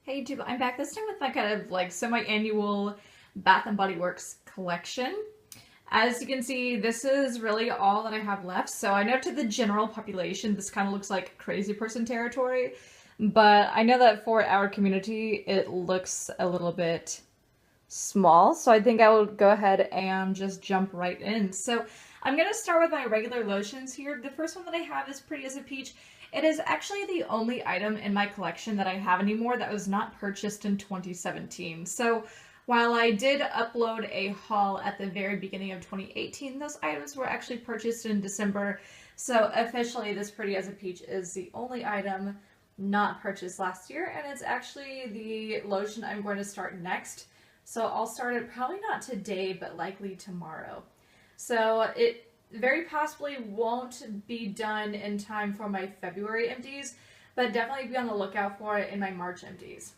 Hey YouTube, I'm back this time with my kind of like semi-annual Bath and Body Works collection. As you can see, this is really all that I have left. So I know to the general population, this kind of looks like crazy person territory, but I know that for our community, it looks a little bit small. So I think I will go ahead and just jump right in. So I'm going to start with my regular lotions here. The first one that I have is Pretty as a Peach. It is actually the only item in my collection that I have anymore that was not purchased in 2017. So while I did upload a haul at the very beginning of 2018, those items were actually purchased in December. So officially this Pretty as a Peach is the only item not purchased last year, and it's actually the lotion I'm going to start next. So I'll start it probably not today, but likely tomorrow. So it very possibly won't be done in time for my February empties, but definitely be on the lookout for it in my March empties.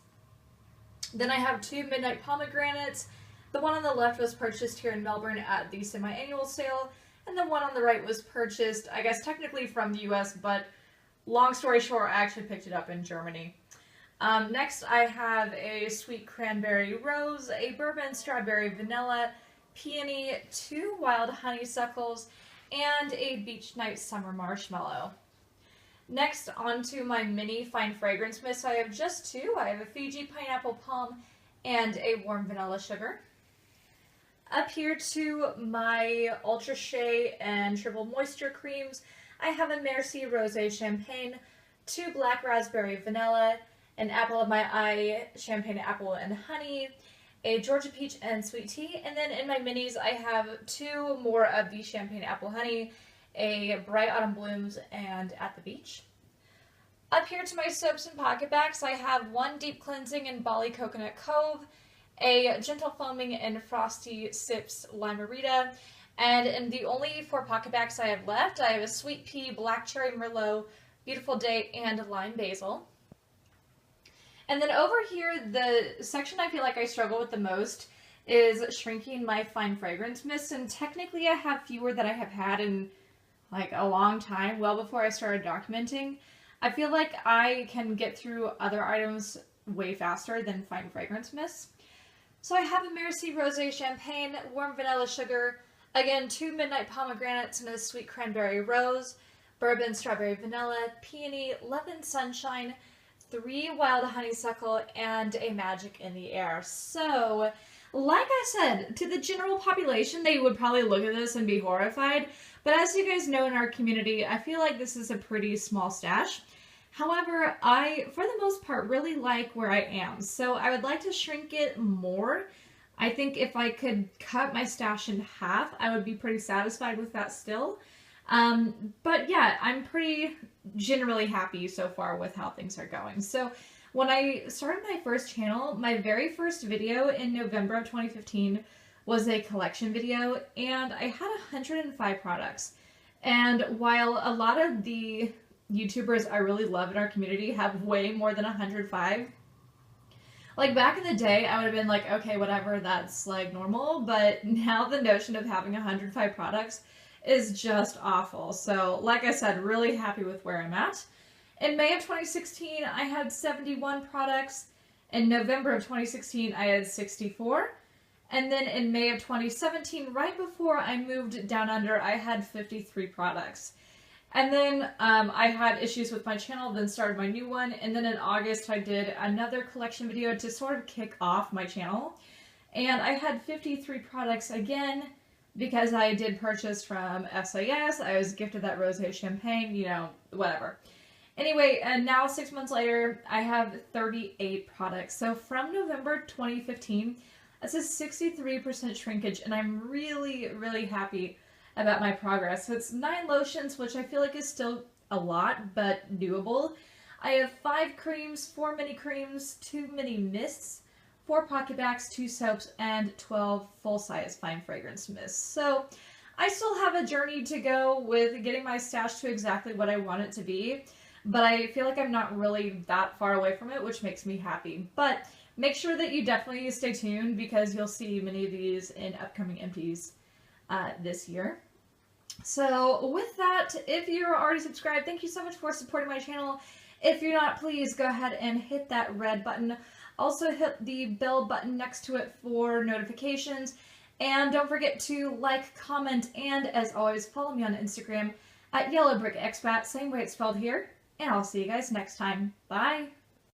Then I have two Midnight Pomegranates. The one on the left was purchased here in Melbourne at the semi-annual sale, and the one on the right was purchased, I guess technically from the US, but long story short, I actually picked it up in Germany. Next I have a Sweet Cranberry Rose, a Bourbon Strawberry Vanilla, Peony, two Wild Honeysuckles, and a Beach Night Summer Marshmallow. Next, onto my mini fine fragrance mist. I have just two. I have a Fiji Pineapple Palm and a Warm Vanilla Sugar. Up here to my Ultra Shea and Triple Moisture creams, I have a Merci Rosé Champagne, two Black Raspberry Vanilla, an Apple of My Eye Champagne Apple and Honey, a Georgia Peach and Sweet Tea, and then in my minis I have two more of the Champagne Apple Honey, a Bright Autumn Blooms, and At the Beach. Up here to my soaps and pocket bags, I have one Deep Cleansing in Bali Coconut Cove, a Gentle Foaming in Frosty Sips Limerita, and in the only four pocket bags I have left, I have a Sweet Pea, Black Cherry Merlot, Beautiful Day, and Lime Basil. And then over here, the section I feel like I struggle with the most is shrinking my fine fragrance mist. And technically I have fewer that I have had in like a long time, well before I started documenting. I feel like I can get through other items way faster than fine fragrance mists. So I have a Merci Rosé Champagne, Warm Vanilla Sugar, again, two Midnight Pomegranates and a Sweet Cranberry Rose, Bourbon Strawberry Vanilla, Peony, Lemon Sunshine, three Wild Honeysuckle, and a Magic in the Air. So, like I said, to the general population, they would probably look at this and be horrified. But as you guys know in our community, I feel like this is a pretty small stash. However, I, for the most part, really like where I am. So I would like to shrink it more. I think if I could cut my stash in half, I would be pretty satisfied with that still. But yeah, I'm pretty generally happy so far with how things are going. So when I started my first channel, my very first video in November of 2015 was a collection video, and I had 105 products. And while a lot of the YouTubers I really love in our community have way more than 105, like back in the day, I would have been like, okay, whatever, that's like normal. But now the notion of having 105 products is just awful. So like I said, really happy with where I'm at. In May of 2016, I had 71 products. In November of 2016, I had 64. And then in May of 2017, right before I moved down under, I had 53 products. And then I had issues with my channel, then started my new one. And then in August, I did another collection video to sort of kick off my channel. And I had 53 products again, because I did purchase from SAS. I was gifted that rosé champagne, you know, whatever. Anyway, and now 6 months later, I have 38 products. So from November 2015, that's a 63% shrinkage, and I'm really, really happy about my progress. So it's 9 lotions, which I feel like is still a lot, but doable. I have 5 creams, 4 mini creams, 2 mini mists, 4 pocket bags, 2 soaps, and 12 full-size fine fragrance mists. So I still have a journey to go with getting my stash to exactly what I want it to be, but I feel like I'm not really that far away from it, which makes me happy. But make sure that you definitely stay tuned, because you'll see many of these in upcoming empties this year. So with that, if you're already subscribed, thank you so much for supporting my channel. If you're not, please go ahead and hit that red button. Also hit the bell button next to it for notifications. And don't forget to like, comment, and as always, follow me on Instagram at YellowBrickExpat, same way it's spelled here. And I'll see you guys next time. Bye!